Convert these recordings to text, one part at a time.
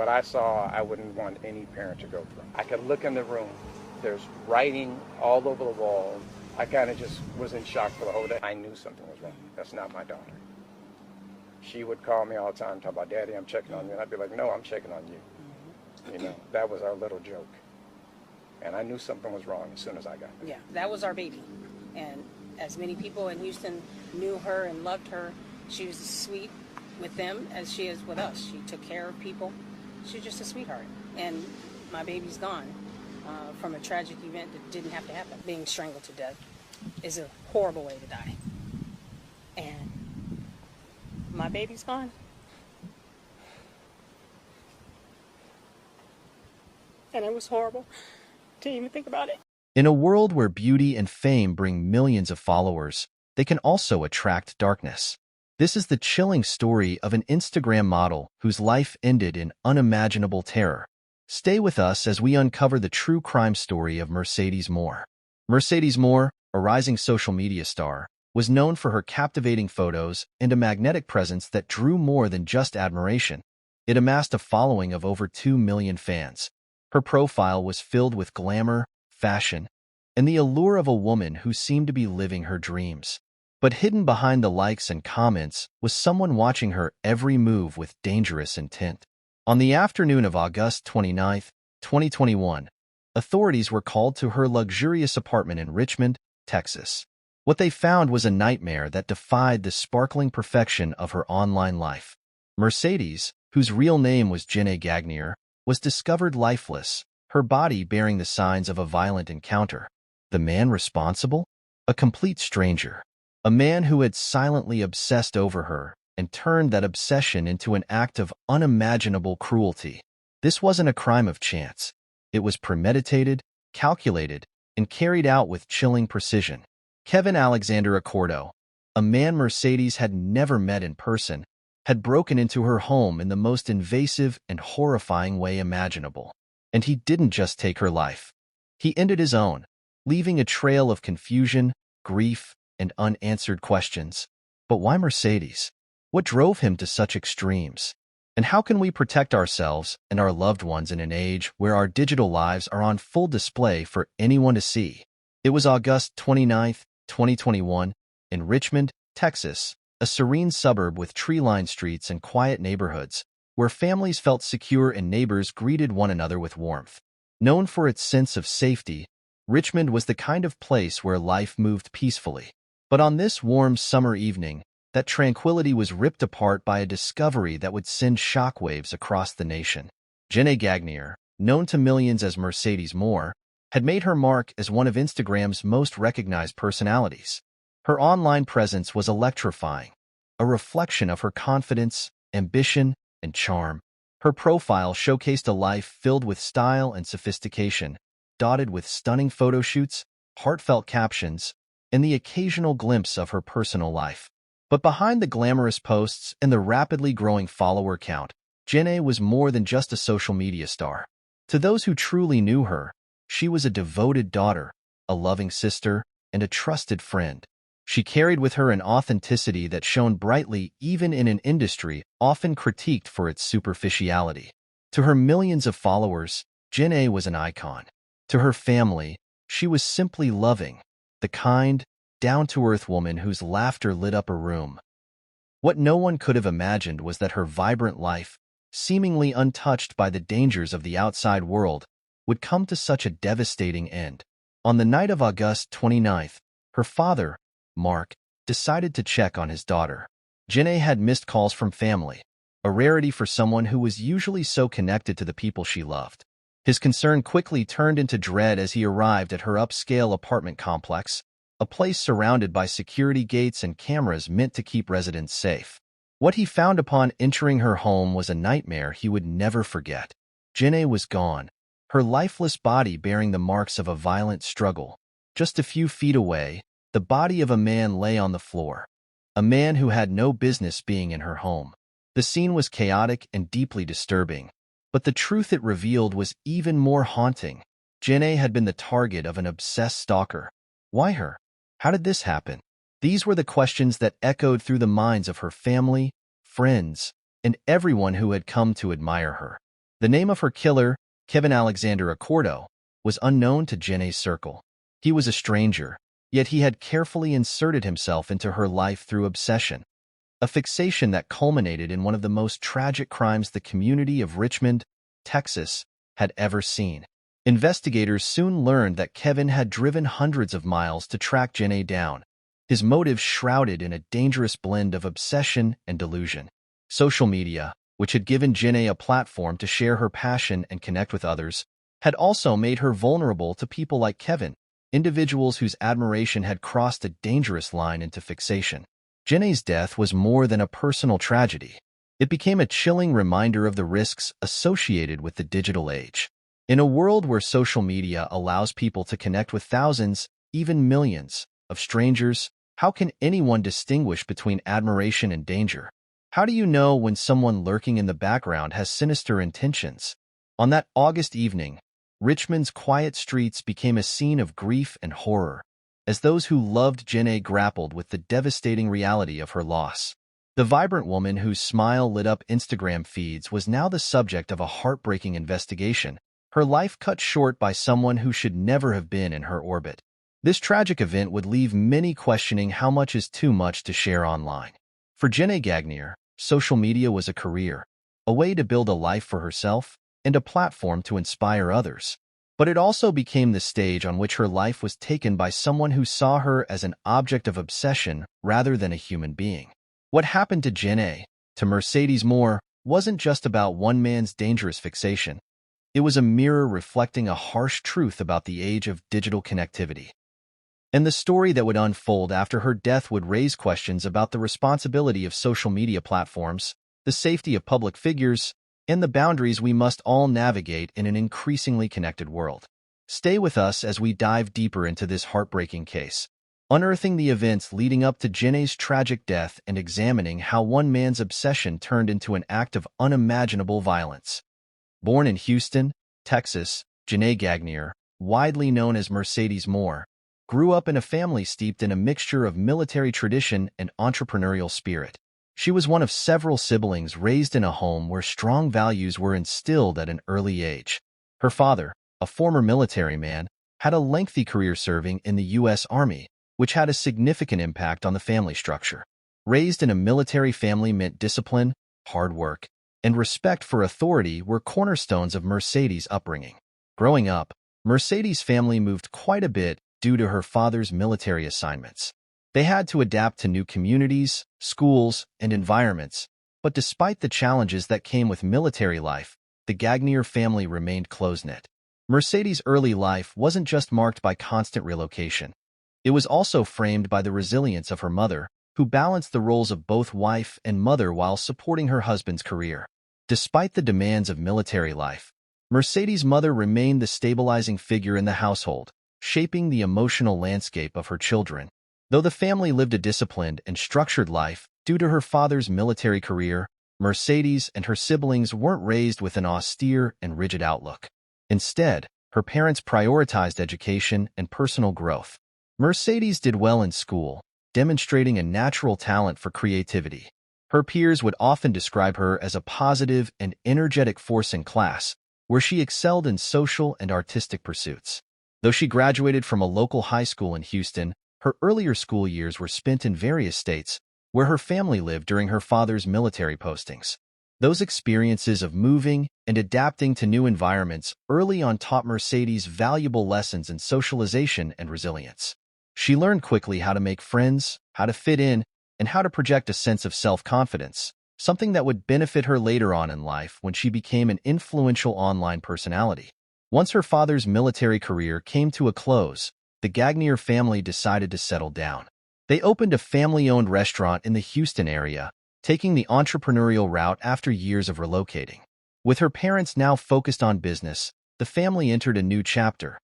What I saw, I wouldn't want any parent to go through. I could look in the room. There's writing all over the wall. I kind of just was in shock for the whole day. I knew something was wrong. That's not my daughter. She would call me all the time, talk about, Daddy, I'm checking on you. And I'd be like, no, I'm checking on you. You know, that was our little joke. And I knew something was wrong as soon as I got there. Yeah, that was our baby. And as many people in Houston knew her and loved her, she was as sweet with them as she is with us. She took care of people. She was just a sweetheart. And my baby's gone from a tragic event that didn't have to happen. Being strangled to death is a horrible way to die. And my baby's gone. And it was horrible to even think about it. In a world where beauty and fame bring millions of followers, they can also attract darkness. This is the chilling story of an Instagram model whose life ended in unimaginable terror. Stay with us as we uncover the true crime story of Mercedes Morr. Mercedes Morr, a rising social media star, was known for her captivating photos and a magnetic presence that drew more than just admiration. It amassed a following of over 2 million fans. Her profile was filled with glamour, fashion, and the allure of a woman who seemed to be living her dreams. But hidden behind the likes and comments was someone watching her every move with dangerous intent. On the afternoon of August 29, 2021, authorities were called to her luxurious apartment in Richmond, Texas. What they found was a nightmare that defied the sparkling perfection of her online life. Mercedes, whose real name was Jenna Gagnier, was discovered lifeless, her body bearing the signs of a violent encounter. The man responsible? A complete stranger. A man who had silently obsessed over her and turned that obsession into an act of unimaginable cruelty. This wasn't a crime of chance. It was premeditated, calculated, and carried out with chilling precision. Kevin Alexander Accordo, a man Mercedes had never met in person, had broken into her home in the most invasive and horrifying way imaginable. And he didn't just take her life. He ended his own, leaving a trail of confusion, grief, and unanswered questions. But why Mercedes? What drove him to such extremes? And how can we protect ourselves and our loved ones in an age where our digital lives are on full display for anyone to see? It was August 29, 2021, in Richmond, Texas, a serene suburb with tree-lined streets and quiet neighborhoods, where families felt secure and neighbors greeted one another with warmth. Known for its sense of safety, Richmond was the kind of place where life moved peacefully. But on this warm summer evening, that tranquility was ripped apart by a discovery that would send shockwaves across the nation. Jenna Gagnier, known to millions as Mercedes Morr, had made her mark as one of Instagram's most recognized personalities. Her online presence was electrifying, a reflection of her confidence, ambition, and charm. Her profile showcased a life filled with style and sophistication, dotted with stunning photo shoots, heartfelt captions, and the occasional glimpse of her personal life. But behind the glamorous posts and the rapidly growing follower count, Jenna was more than just a social media star. To those who truly knew her, she was a devoted daughter, a loving sister, and a trusted friend. She carried with her an authenticity that shone brightly even in an industry often critiqued for its superficiality. To her millions of followers, Jenna was an icon. To her family, she was simply loving, the kind, down-to-earth woman whose laughter lit up a room. What no one could have imagined was that her vibrant life, seemingly untouched by the dangers of the outside world, would come to such a devastating end. On the night of August 29th, her father, Mark, decided to check on his daughter. Jenna had missed calls from family, a rarity for someone who was usually so connected to the people she loved. His concern quickly turned into dread as he arrived at her upscale apartment complex, a place surrounded by security gates and cameras meant to keep residents safe. What he found upon entering her home was a nightmare he would never forget. Jenna was gone, her lifeless body bearing the marks of a violent struggle. Just a few feet away, the body of a man lay on the floor, a man who had no business being in her home. The scene was chaotic and deeply disturbing, but the truth it revealed was even more haunting. Jenna had been the target of an obsessed stalker. Why her? How did this happen? These were the questions that echoed through the minds of her family, friends, and everyone who had come to admire her. The name of her killer, Kevin Alexander Accordo, was unknown to Janae's circle. He was a stranger, yet he had carefully inserted himself into her life through obsession, a fixation that culminated in one of the most tragic crimes the community of Richmond, Texas, had ever seen. Investigators soon learned that Kevin had driven hundreds of miles to track Janae down, his motives shrouded in a dangerous blend of obsession and delusion. Social media, which had given Janae a platform to share her passion and connect with others, had also made her vulnerable to people like Kevin, individuals whose admiration had crossed a dangerous line into fixation. Janae's death was more than a personal tragedy. It became a chilling reminder of the risks associated with the digital age. In a world where social media allows people to connect with thousands, even millions, of strangers, how can anyone distinguish between admiration and danger? How do you know when someone lurking in the background has sinister intentions? On that August evening, Richmond's quiet streets became a scene of grief and horror, as those who loved Janae grappled with the devastating reality of her loss. The vibrant woman whose smile lit up Instagram feeds was now the subject of a heartbreaking investigation, her life cut short by someone who should never have been in her orbit. This tragic event would leave many questioning how much is too much to share online. For Janae Gagnier, social media was a career, a way to build a life for herself, and a platform to inspire others. But it also became the stage on which her life was taken by someone who saw her as an object of obsession rather than a human being. What happened to Janae, to Mercedes Moore, wasn't just about one man's dangerous fixation. It was a mirror reflecting a harsh truth about the age of digital connectivity. And the story that would unfold after her death would raise questions about the responsibility of social media platforms, the safety of public figures, and the boundaries we must all navigate in an increasingly connected world. Stay with us as we dive deeper into this heartbreaking case, unearthing the events leading up to Janae's tragic death and examining how one man's obsession turned into an act of unimaginable violence. Born in Houston, Texas, Janae Gagnier, widely known as Mercedes Moore, grew up in a family steeped in a mixture of military tradition and entrepreneurial spirit. She was one of several siblings raised in a home where strong values were instilled at an early age. Her father, a former military man, had a lengthy career serving in the U.S. Army, which had a significant impact on the family structure. Raised in a military family meant discipline, hard work, and respect for authority were cornerstones of Mercedes' upbringing. Growing up, Mercedes' family moved quite a bit due to her father's military assignments. They had to adapt to new communities, schools, and environments, but despite the challenges that came with military life, the Gagnier family remained close-knit. Mercedes' early life wasn't just marked by constant relocation. It was also framed by the resilience of her mother, who balanced the roles of both wife and mother while supporting her husband's career. Despite the demands of military life, Mercedes' mother remained the stabilizing figure in the household, shaping the emotional landscape of her children. Though the family lived a disciplined and structured life due to her father's military career, Mercedes and her siblings weren't raised with an austere and rigid outlook. Instead, her parents prioritized education and personal growth. Mercedes did well in school, demonstrating a natural talent for creativity. Her peers would often describe her as a positive and energetic force in class, where she excelled in social and artistic pursuits. Though she graduated from a local high school in Houston, her earlier school years were spent in various states, where her family lived during her father's military postings. Those experiences of moving and adapting to new environments early on taught Mercedes valuable lessons in socialization and resilience. She learned quickly how to make friends, how to fit in, and how to project a sense of self-confidence, something that would benefit her later on in life when she became an influential online personality. Once her father's military career came to a close, the Gagnier family decided to settle down. They opened a family-owned restaurant in the Houston area, taking the entrepreneurial route after years of relocating. With her parents now focused on business, the family entered a new chapter,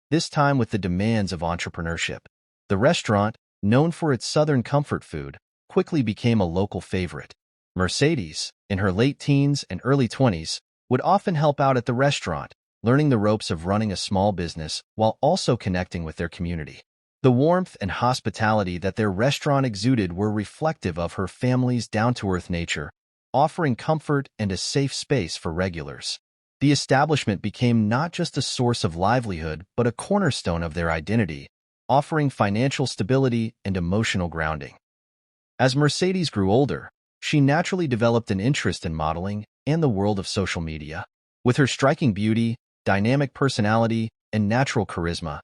this time with the demands of entrepreneurship. The restaurant, known for its Southern comfort food, quickly became a local favorite. Mercedes, in her late teens and early 20s, would often help out at the restaurant, learning the ropes of running a small business while also connecting with their community. The warmth and hospitality that their restaurant exuded were reflective of her family's down-to-earth nature, offering comfort and a safe space for regulars. The establishment became not just a source of livelihood, but a cornerstone of their identity, offering financial stability and emotional grounding. As Mercedes grew older, she naturally developed an interest in modeling and the world of social media. With her striking beauty, dynamic personality, and natural charisma,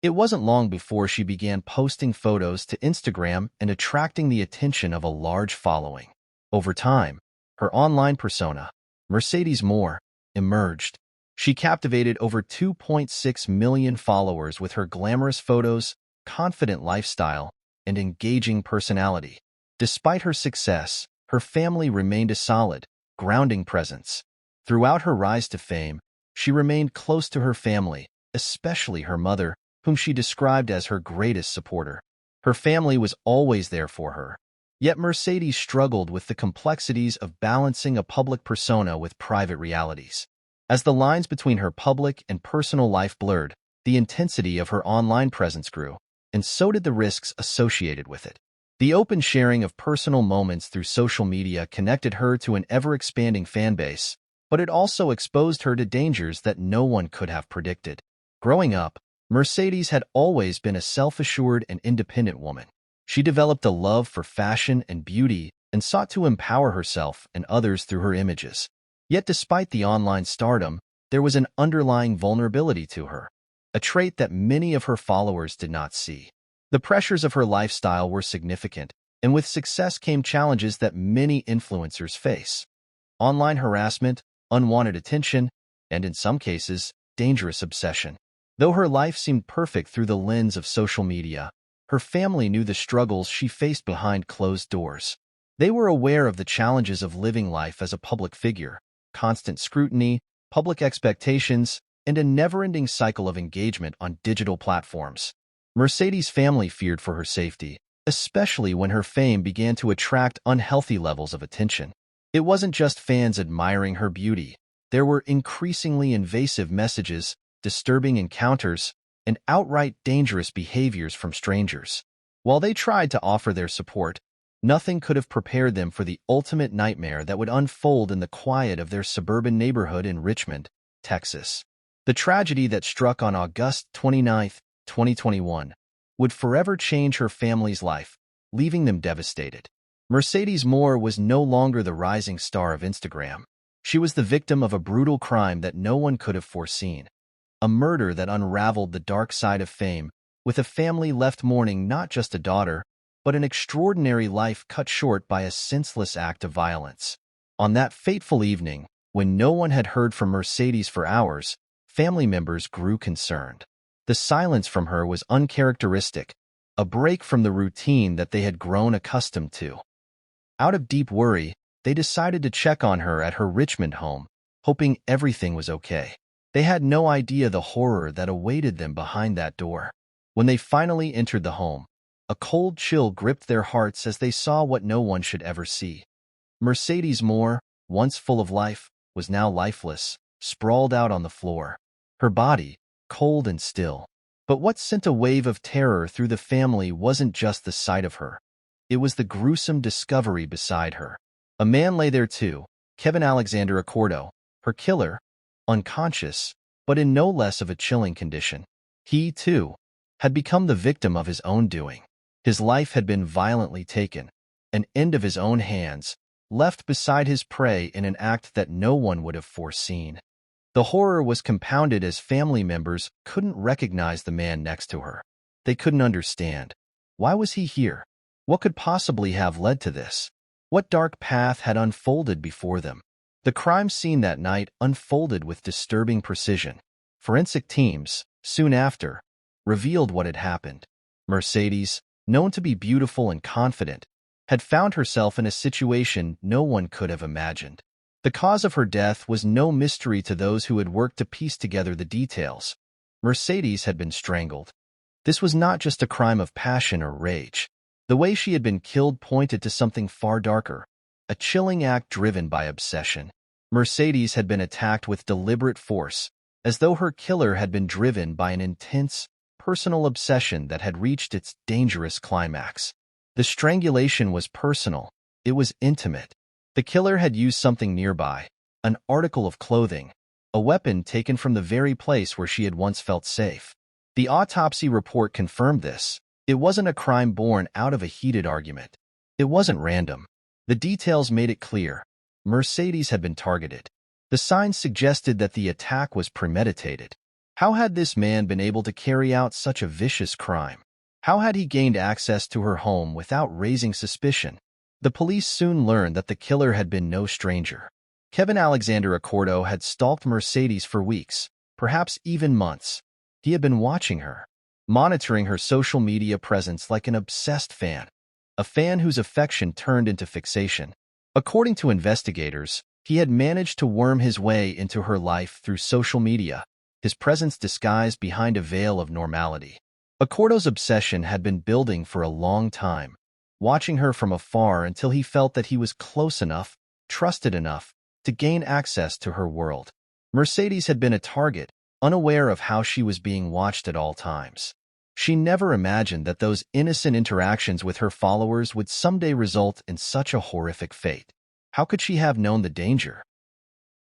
it wasn't long before she began posting photos to Instagram and attracting the attention of a large following. Over time, her online persona, Mercedes Moore, emerged. She captivated over 2.6 million followers with her glamorous photos, confident lifestyle, and engaging personality. Despite her success, her family remained a solid, grounding presence. Throughout her rise to fame, she remained close to her family, especially her mother, whom she described as her greatest supporter. Her family was always there for her. Yet Mercedes struggled with the complexities of balancing a public persona with private realities. As the lines between her public and personal life blurred, the intensity of her online presence grew, and so did the risks associated with it. The open sharing of personal moments through social media connected her to an ever-expanding fan base, but it also exposed her to dangers that no one could have predicted. Growing up, Mercedes had always been a self-assured and independent woman. She developed a love for fashion and beauty and sought to empower herself and others through her images. Yet despite the online stardom, there was an underlying vulnerability to her, a trait that many of her followers did not see. The pressures of her lifestyle were significant, and with success came challenges that many influencers face. Online harassment, unwanted attention, and in some cases, dangerous obsession. Though her life seemed perfect through the lens of social media, her family knew the struggles she faced behind closed doors. They were aware of the challenges of living life as a public figure, constant scrutiny, public expectations, and a never-ending cycle of engagement on digital platforms. Mercedes' family feared for her safety, especially when her fame began to attract unhealthy levels of attention. It wasn't just fans admiring her beauty. There were increasingly invasive messages, disturbing encounters, and outright dangerous behaviors from strangers. While they tried to offer their support, nothing could have prepared them for the ultimate nightmare that would unfold in the quiet of their suburban neighborhood in Richmond, Texas. The tragedy that struck on August 29, 2021, would forever change her family's life, leaving them devastated. Mercedes Moore was no longer the rising star of Instagram. She was the victim of a brutal crime that no one could have foreseen. A murder that unraveled the dark side of fame, with a family left mourning not just a daughter, but an extraordinary life cut short by a senseless act of violence. On that fateful evening, when no one had heard from Mercedes for hours, family members grew concerned. The silence from her was uncharacteristic, a break from the routine that they had grown accustomed to. Out of deep worry, they decided to check on her at her Richmond home, hoping everything was okay. They had no idea the horror that awaited them behind that door. When they finally entered the home, a cold chill gripped their hearts as they saw what no one should ever see. Mercedes Moore, once full of life, was now lifeless, sprawled out on the floor. Her body, cold and still. But what sent a wave of terror through the family wasn't just the sight of her. It was the gruesome discovery beside her. A man lay there too, Kevin Alexander Accordo, her killer, unconscious, but in no less of a chilling condition. He, too, had become the victim of his own doing. His life had been violently taken, an end of his own hands, left beside his prey in an act that no one would have foreseen. The horror was compounded as family members couldn't recognize the man next to her. They couldn't understand. Why was he here? What could possibly have led to this? What dark path had unfolded before them? The crime scene that night unfolded with disturbing precision. Forensic teams, soon after, revealed what had happened. Mercedes, known to be beautiful and confident, had found herself in a situation no one could have imagined. The cause of her death was no mystery to those who had worked to piece together the details. Mercedes had been strangled. This was not just a crime of passion or rage. The way she had been killed pointed to something far darker, a chilling act driven by obsession. Mercedes had been attacked with deliberate force, as though her killer had been driven by an intense, personal obsession that had reached its dangerous climax. The strangulation was personal. It was intimate. The killer had used something nearby, an article of clothing, a weapon taken from the very place where she had once felt safe. The autopsy report confirmed this. It wasn't a crime born out of a heated argument. It wasn't random. The details made it clear. Mercedes had been targeted. The signs suggested that the attack was premeditated. How had this man been able to carry out such a vicious crime? How had he gained access to her home without raising suspicion? The police soon learned that the killer had been no stranger. Kevin Alexander Accordo had stalked Mercedes for weeks, perhaps even months. He had been watching her, monitoring her social media presence like an obsessed fan, a fan whose affection turned into fixation. According to investigators, he had managed to worm his way into her life through social media, his presence disguised behind a veil of normality. Accordo's obsession had been building for a long time, watching her from afar until he felt that he was close enough, trusted enough, to gain access to her world. Mercedes had been a target, unaware of how she was being watched at all times. She never imagined that those innocent interactions with her followers would someday result in such a horrific fate. How could she have known the danger?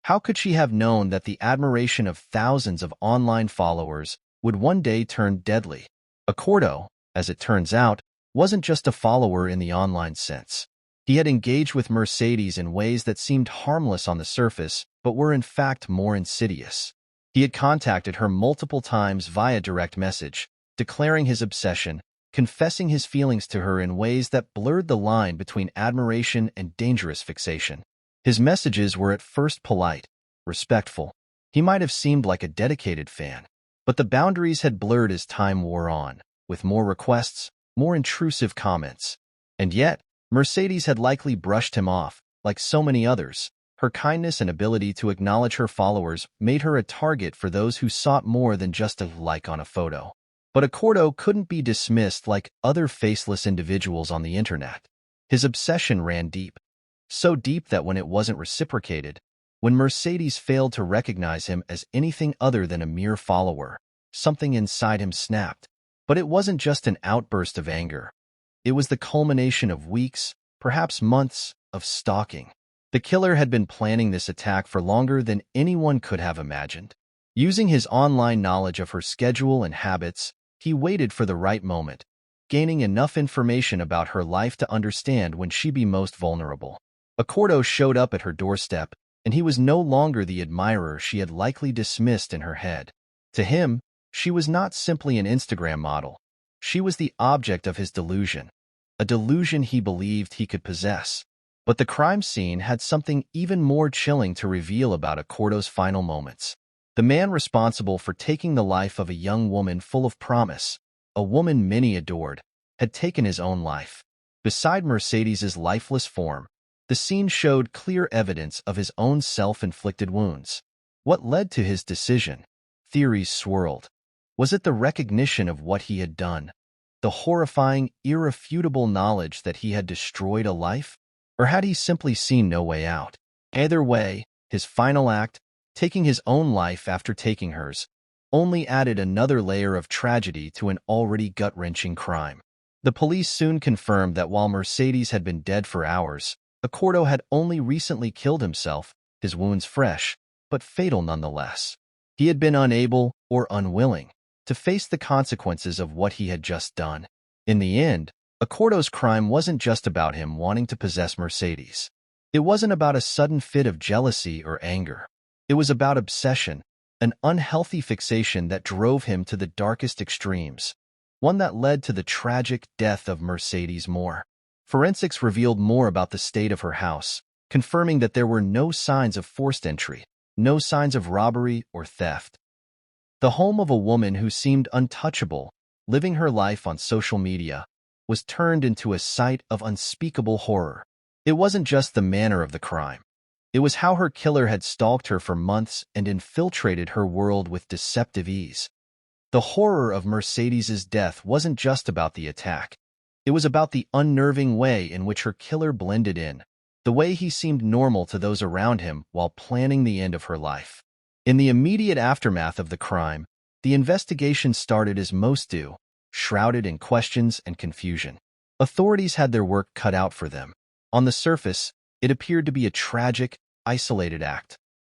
How could she have known that the admiration of thousands of online followers would one day turn deadly? Accordo, as it turns out, wasn't just a follower in the online sense. He had engaged with Mercedes in ways that seemed harmless on the surface, but were in fact more insidious. He had contacted her multiple times via direct message, declaring his obsession, confessing his feelings to her in ways that blurred the line between admiration and dangerous fixation. His messages were at first polite, respectful. He might have seemed like a dedicated fan, but the boundaries had blurred as time wore on, with more requests, more intrusive comments. And yet, Mercedes had likely brushed him off, like so many others. Her kindness and ability to acknowledge her followers made her a target for those who sought more than just a like on a photo. But Accordo couldn't be dismissed like other faceless individuals on the internet. His obsession ran deep. So deep that when it wasn't reciprocated, when Mercedes failed to recognize him as anything other than a mere follower, something inside him snapped. But it wasn't just an outburst of anger. It was the culmination of weeks, perhaps months, of stalking. The killer had been planning this attack for longer than anyone could have imagined. Using his online knowledge of her schedule and habits, he waited for the right moment, gaining enough information about her life to understand when she'd be most vulnerable. Accordo showed up at her doorstep, and he was no longer the admirer she had likely dismissed in her head. To him, she was not simply an Instagram model. She was the object of his delusion, a delusion he believed he could possess. But the crime scene had something even more chilling to reveal about Accordo's final moments. The man responsible for taking the life of a young woman full of promise, a woman many adored, had taken his own life. Beside Mercedes's lifeless form, the scene showed clear evidence of his own self-inflicted wounds. What led to his decision? Theories swirled. Was it the recognition of what he had done? The horrifying, irrefutable knowledge that he had destroyed a life? Or had he simply seen no way out? Either way, his final act, taking his own life after taking hers, only added another layer of tragedy to an already gut-wrenching crime. The police soon confirmed that while Mercedes had been dead for hours, Accordo had only recently killed himself, his wounds fresh, but fatal nonetheless. He had been unable, or unwilling, to face the consequences of what he had just done. In the end, Accordo's crime wasn't just about him wanting to possess Mercedes. It wasn't about a sudden fit of jealousy or anger. It was about obsession, an unhealthy fixation that drove him to the darkest extremes, one that led to the tragic death of Mercedes Moore. Forensics revealed more about the state of her house, confirming that there were no signs of forced entry, no signs of robbery or theft. The home of a woman who seemed untouchable, living her life on social media, was turned into a site of unspeakable horror. It wasn't just the manner of the crime. It was how her killer had stalked her for months and infiltrated her world with deceptive ease. The horror of Mercedes's death wasn't just about the attack. It was about the unnerving way in which her killer blended in, the way he seemed normal to those around him while planning the end of her life. In the immediate aftermath of the crime, the investigation started as most do, shrouded in questions and confusion. Authorities had their work cut out for them. On the surface, it appeared to be a tragic, isolated act,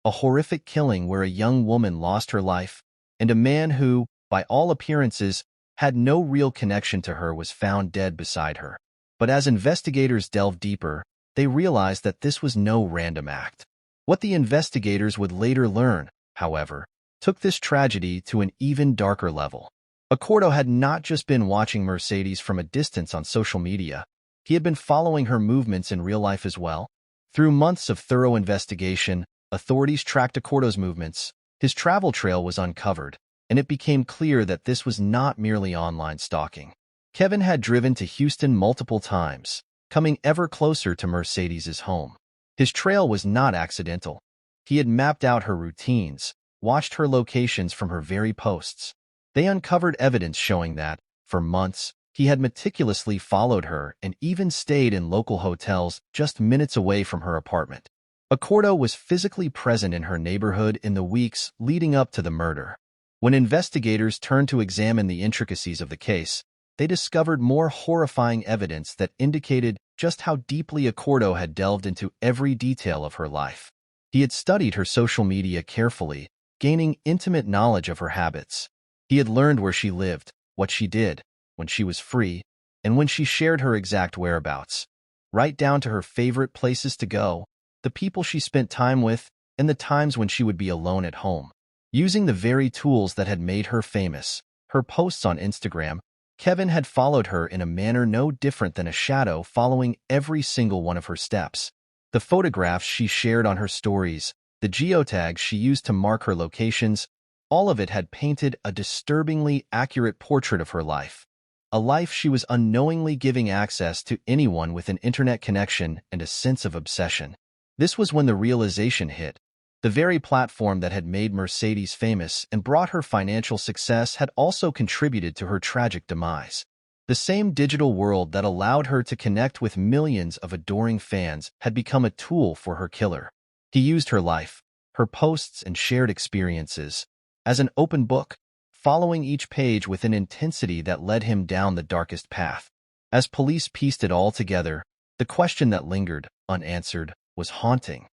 a horrific killing where a young woman lost her life, and a man who, by all appearances, had no real connection to her was found dead beside her. But as investigators delved deeper, they realized that this was no random act. What the investigators would later learn, however, took this tragedy to an even darker level. Accordo had not just been watching Mercedes from a distance on social media. He had been following her movements in real life as well. Through months of thorough investigation, authorities tracked Accordo's movements. His travel trail was uncovered, and it became clear that this was not merely online stalking. Kevin had driven to Houston multiple times, coming ever closer to Mercedes's home. His trail was not accidental. He had mapped out her routines, watched her locations from her very posts. They uncovered evidence showing that, for months, he had meticulously followed her and even stayed in local hotels just minutes away from her apartment. Accordo was physically present in her neighborhood in the weeks leading up to the murder. When investigators turned to examine the intricacies of the case, they discovered more horrifying evidence that indicated just how deeply Accordo had delved into every detail of her life. He had studied her social media carefully, gaining intimate knowledge of her habits. He had learned where she lived, what she did, when she was free, and when she shared her exact whereabouts, right down to her favorite places to go, the people she spent time with, and the times when she would be alone at home. Using the very tools that had made her famous, her posts on Instagram, Kevin had followed her in a manner no different than a shadow following every single one of her steps. The photographs she shared on her stories, the geotags she used to mark her locations, all of it had painted a disturbingly accurate portrait of her life. A life she was unknowingly giving access to anyone with an internet connection and a sense of obsession. This was when the realization hit. The very platform that had made Mercedes famous and brought her financial success had also contributed to her tragic demise. The same digital world that allowed her to connect with millions of adoring fans had become a tool for her killer. He used her life, her posts and shared experiences, as an open book, following each page with an intensity that led him down the darkest path. As police pieced it all together, the question that lingered, unanswered, was haunting.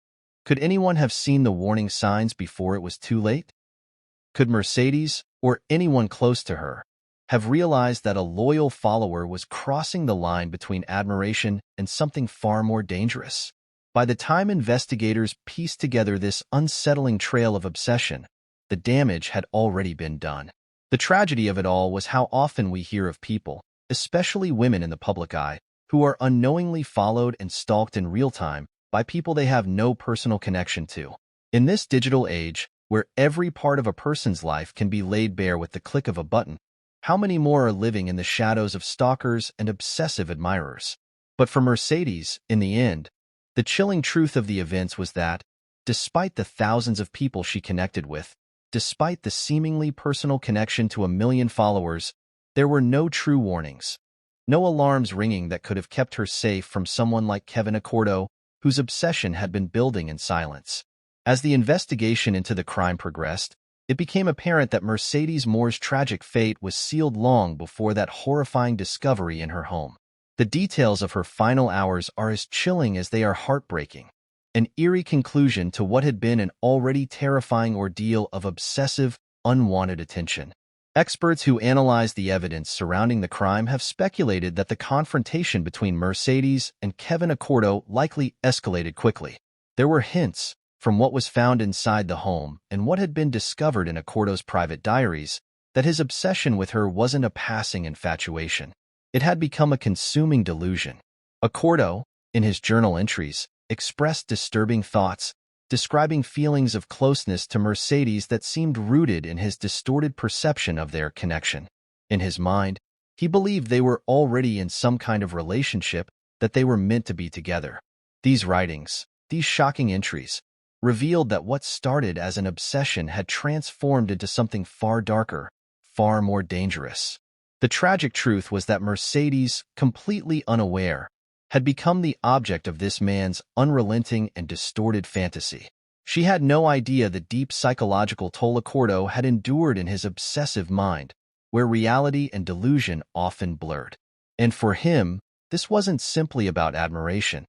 Could anyone have seen the warning signs before it was too late? Could Mercedes, or anyone close to her, have realized that a loyal follower was crossing the line between admiration and something far more dangerous? By the time investigators pieced together this unsettling trail of obsession, the damage had already been done. The tragedy of it all was how often we hear of people, especially women in the public eye, who are unknowingly followed and stalked in real time by people they have no personal connection to. In this digital age, where every part of a person's life can be laid bare with the click of a button, how many more are living in the shadows of stalkers and obsessive admirers? But for Mercedes, in the end, the chilling truth of the events was that, despite the thousands of people she connected with, despite the seemingly personal connection to a million followers, there were no true warnings. No alarms ringing that could have kept her safe from someone like Kevin Accordo, whose obsession had been building in silence. As the investigation into the crime progressed, it became apparent that Mercedes Moore's tragic fate was sealed long before that horrifying discovery in her home. The details of her final hours are as chilling as they are heartbreaking. An eerie conclusion to what had been an already terrifying ordeal of obsessive, unwanted attention. Experts who analyzed the evidence surrounding the crime have speculated that the confrontation between Mercedes and Kevin Accordo likely escalated quickly. There were hints, from what was found inside the home and what had been discovered in Accordo's private diaries, that his obsession with her wasn't a passing infatuation. It had become a consuming delusion. Accordo, in his journal entries, expressed disturbing thoughts, describing feelings of closeness to Mercedes that seemed rooted in his distorted perception of their connection. In his mind, he believed they were already in some kind of relationship, that they were meant to be together. These writings, these shocking entries, revealed that what started as an obsession had transformed into something far darker, far more dangerous. The tragic truth was that Mercedes, completely unaware, had become the object of this man's unrelenting and distorted fantasy. She had no idea the deep psychological toll Accordo had endured in his obsessive mind, where reality and delusion often blurred. And for him, this wasn't simply about admiration.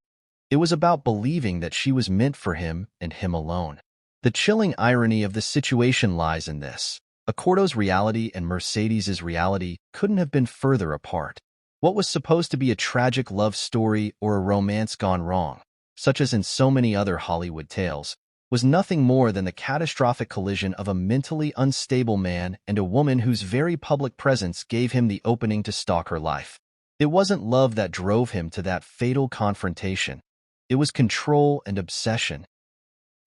It was about believing that she was meant for him and him alone. The chilling irony of the situation lies in this. Accordo's reality and Mercedes' reality couldn't have been further apart. What was supposed to be a tragic love story or a romance gone wrong, such as in so many other Hollywood tales, was nothing more than the catastrophic collision of a mentally unstable man and a woman whose very public presence gave him the opening to stalk her life. It wasn't love that drove him to that fatal confrontation. It was control and obsession.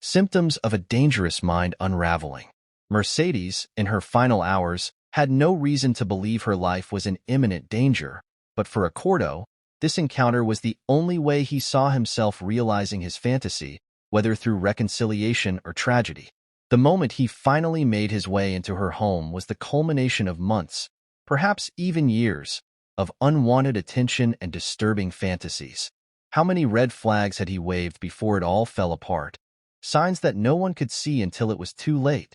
Symptoms of a dangerous mind unraveling. Mercedes, in her final hours, had no reason to believe her life was in imminent danger, but for Accordo, this encounter was the only way he saw himself realizing his fantasy, whether through reconciliation or tragedy. The moment he finally made his way into her home was the culmination of months, perhaps even years, of unwanted attention and disturbing fantasies. How many red flags had he waved before it all fell apart? Signs that no one could see until it was too late.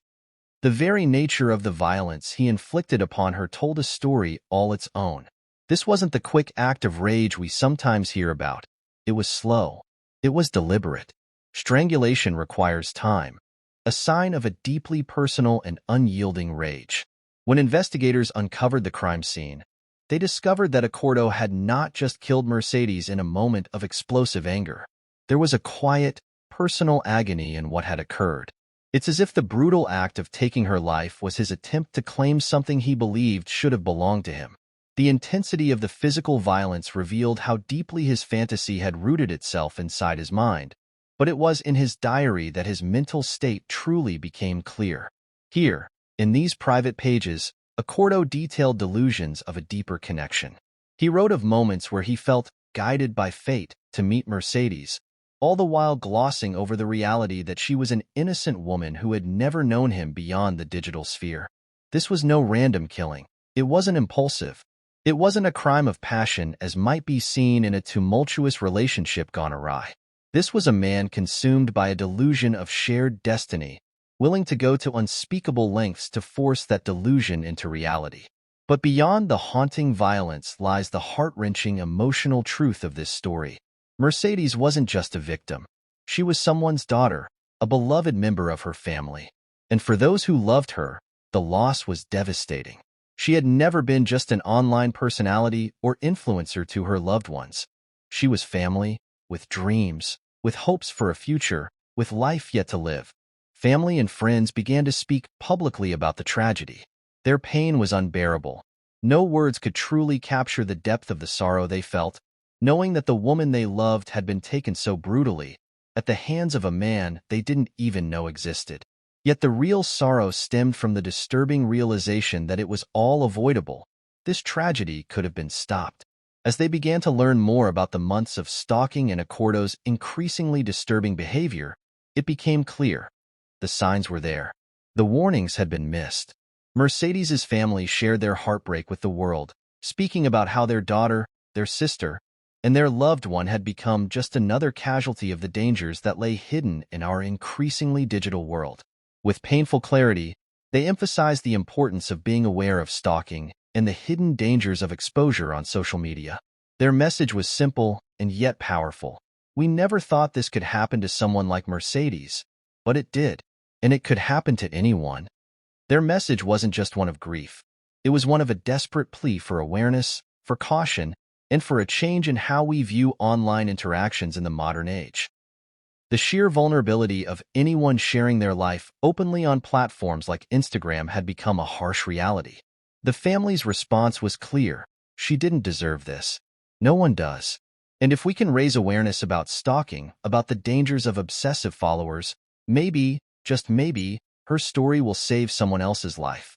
The very nature of the violence he inflicted upon her told a story all its own. This wasn't the quick act of rage we sometimes hear about. It was slow. It was deliberate. Strangulation requires time, a sign of a deeply personal and unyielding rage. When investigators uncovered the crime scene, they discovered that Accordo had not just killed Mercedes in a moment of explosive anger. There was a quiet, personal agony in what had occurred. It's as if the brutal act of taking her life was his attempt to claim something he believed should have belonged to him. The intensity of the physical violence revealed how deeply his fantasy had rooted itself inside his mind, but it was in his diary that his mental state truly became clear. Here, in these private pages, Accordo detailed delusions of a deeper connection. He wrote of moments where he felt guided by fate to meet Mercedes, all the while glossing over the reality that she was an innocent woman who had never known him beyond the digital sphere. This was no random killing. It wasn't impulsive. It wasn't a crime of passion as might be seen in a tumultuous relationship gone awry. This was a man consumed by a delusion of shared destiny, willing to go to unspeakable lengths to force that delusion into reality. But beyond the haunting violence lies the heart-wrenching emotional truth of this story. Mercedes wasn't just a victim. She was someone's daughter, a beloved member of her family. And for those who loved her, the loss was devastating. She had never been just an online personality or influencer to her loved ones. She was family, with dreams, with hopes for a future, with life yet to live. Family and friends began to speak publicly about the tragedy. Their pain was unbearable. No words could truly capture the depth of the sorrow they felt, knowing that the woman they loved had been taken so brutally, at the hands of a man they didn't even know existed. Yet the real sorrow stemmed from the disturbing realization that it was all avoidable. This tragedy could have been stopped. As they began to learn more about the months of stalking and Accordo's increasingly disturbing behavior, it became clear. The signs were there. The warnings had been missed. Mercedes' family shared their heartbreak with the world, speaking about how their daughter, their sister, and their loved one had become just another casualty of the dangers that lay hidden in our increasingly digital world. With painful clarity, they emphasized the importance of being aware of stalking and the hidden dangers of exposure on social media. Their message was simple and yet powerful. We never thought this could happen to someone like Mercedes, but it did, and it could happen to anyone. Their message wasn't just one of grief. It was one of a desperate plea for awareness, for caution, and for a change in how we view online interactions in the modern age. The sheer vulnerability of anyone sharing their life openly on platforms like Instagram had become a harsh reality. The family's response was clear. She didn't deserve this. No one does. And if we can raise awareness about stalking, about the dangers of obsessive followers, maybe, just maybe, her story will save someone else's life.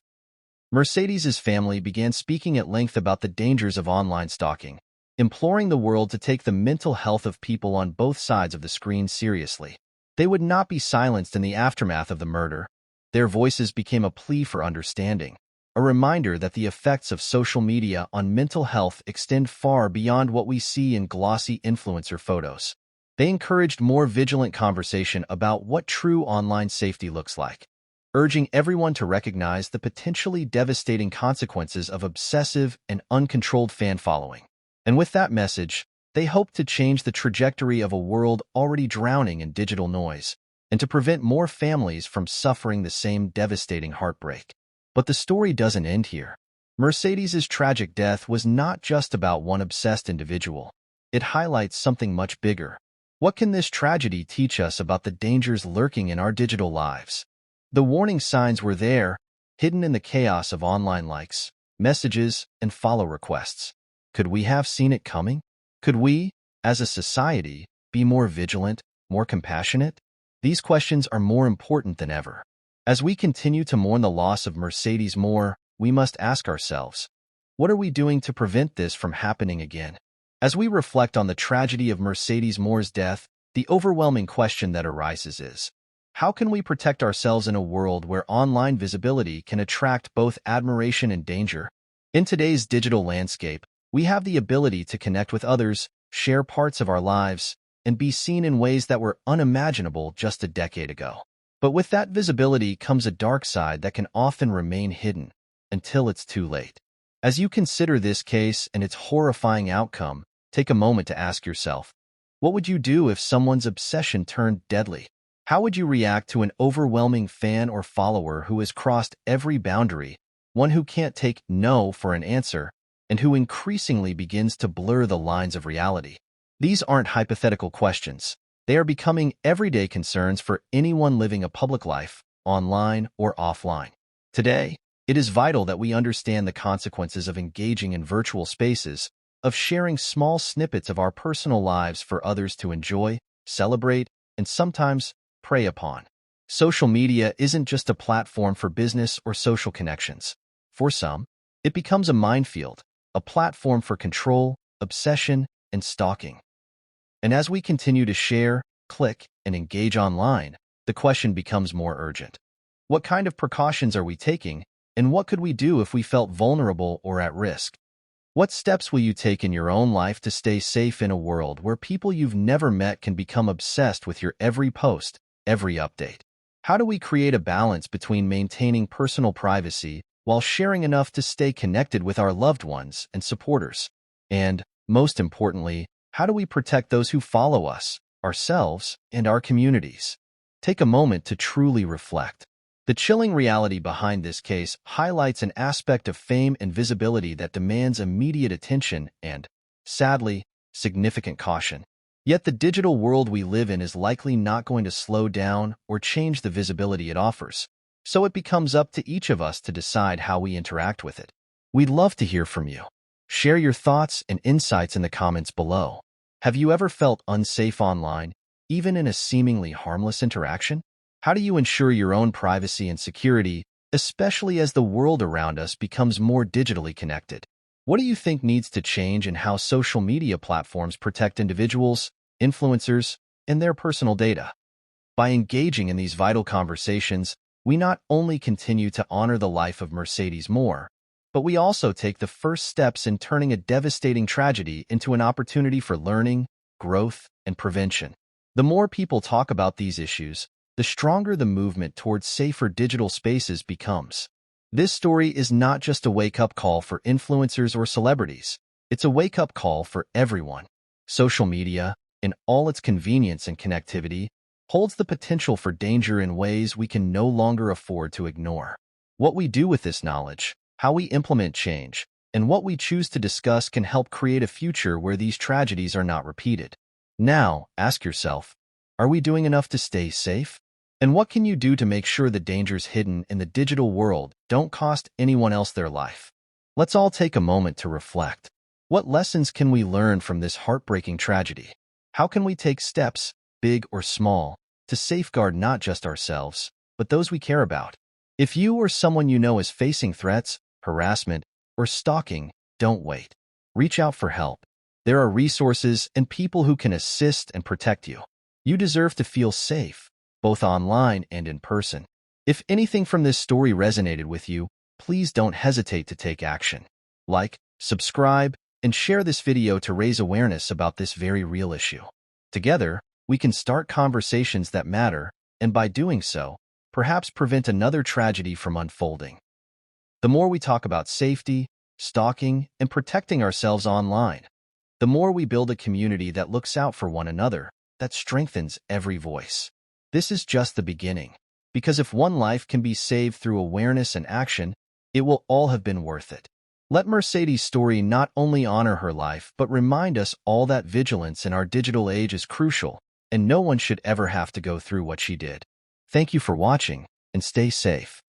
Mercedes' family began speaking at length about the dangers of online stalking, imploring the world to take the mental health of people on both sides of the screen seriously. They would not be silenced in the aftermath of the murder. Their voices became a plea for understanding, a reminder that the effects of social media on mental health extend far beyond what we see in glossy influencer photos. They encouraged more vigilant conversation about what true online safety looks like, urging everyone to recognize the potentially devastating consequences of obsessive and uncontrolled fan following. And with that message, they hoped to change the trajectory of a world already drowning in digital noise. and to prevent more families from suffering the same devastating heartbreak. But the story doesn't end here. Mercedes' tragic death was not just about one obsessed individual. It highlights something much bigger. What can this tragedy teach us about the dangers lurking in our digital lives? The warning signs were there, hidden in the chaos of online likes, messages, and follow requests. Could we have seen it coming? Could we, as a society, be more vigilant, more compassionate? These questions are more important than ever. As we continue to mourn the loss of Mercedes Moore, we must ask ourselves, what are we doing to prevent this from happening again? As we reflect on the tragedy of Mercedes Moore's death, the overwhelming question that arises is, how can we protect ourselves in a world where online visibility can attract both admiration and danger? In today's digital landscape, we have the ability to connect with others, share parts of our lives, and be seen in ways that were unimaginable just a decade ago. But with that visibility comes a dark side that can often remain hidden until it's too late. As you consider this case and its horrifying outcome, take a moment to ask yourself, what would you do if someone's obsession turned deadly? How would you react to an overwhelming fan or follower who has crossed every boundary, one who can't take no for an answer, and who increasingly begins to blur the lines of reality? These aren't hypothetical questions. They are becoming everyday concerns for anyone living a public life, online or offline. Today, it is vital that we understand the consequences of engaging in virtual spaces, of sharing small snippets of our personal lives for others to enjoy, celebrate, and sometimes prey upon. Social media isn't just a platform for business or social connections. For some, it becomes a minefield, a platform for control, obsession, and stalking. And as we continue to share, click, and engage online, the question becomes more urgent. What kind of precautions are we taking, and what could we do if we felt vulnerable or at risk? What steps will you take in your own life to stay safe in a world where people you've never met can become obsessed with your every post, every update? How do we create a balance between maintaining personal privacy while sharing enough to stay connected with our loved ones and supporters? And, most importantly, how do we protect those who follow us, ourselves, and our communities? Take a moment to truly reflect. The chilling reality behind this case highlights an aspect of fame and visibility that demands immediate attention and, sadly, significant caution. Yet the digital world we live in is likely not going to slow down or change the visibility it offers, so it becomes up to each of us to decide how we interact with it. We'd love to hear from you. Share your thoughts and insights in the comments below. Have you ever felt unsafe online, even in a seemingly harmless interaction? How do you ensure your own privacy and security, especially as the world around us becomes more digitally connected? What do you think needs to change in how social media platforms protect individuals, influencers, and their personal data? By engaging in these vital conversations, we not only continue to honor the life of Mercedes Moore, but we also take the first steps in turning a devastating tragedy into an opportunity for learning, growth, and prevention. The more people talk about these issues, the stronger the movement towards safer digital spaces becomes. This story is not just a wake-up call for influencers or celebrities. It's a wake-up call for everyone. Social media, in all its convenience and connectivity, holds the potential for danger in ways we can no longer afford to ignore. What we do with this knowledge, how we implement change, and what we choose to discuss can help create a future where these tragedies are not repeated. Now, ask yourself, are we doing enough to stay safe? And what can you do to make sure the dangers hidden in the digital world don't cost anyone else their life? Let's all take a moment to reflect. What lessons can we learn from this heartbreaking tragedy? How can we take steps, big or small, to safeguard not just ourselves, but those we care about? If you or someone you know is facing threats, harassment, or stalking, don't wait. Reach out for help. There are resources and people who can assist and protect you. You deserve to feel safe, both online and in person. If anything from this story resonated with you, please don't hesitate to take action. Like, subscribe, and share this video to raise awareness about this very real issue. Together, we can start conversations that matter, and by doing so, perhaps prevent another tragedy from unfolding. The more we talk about safety, stalking, and protecting ourselves online, the more we build a community that looks out for one another, that strengthens every voice. This is just the beginning. Because if one life can be saved through awareness and action, it will all have been worth it. Let Mercedes' story not only honor her life, but remind us all that vigilance in our digital age is crucial, and no one should ever have to go through what she did. Thank you for watching, and stay safe.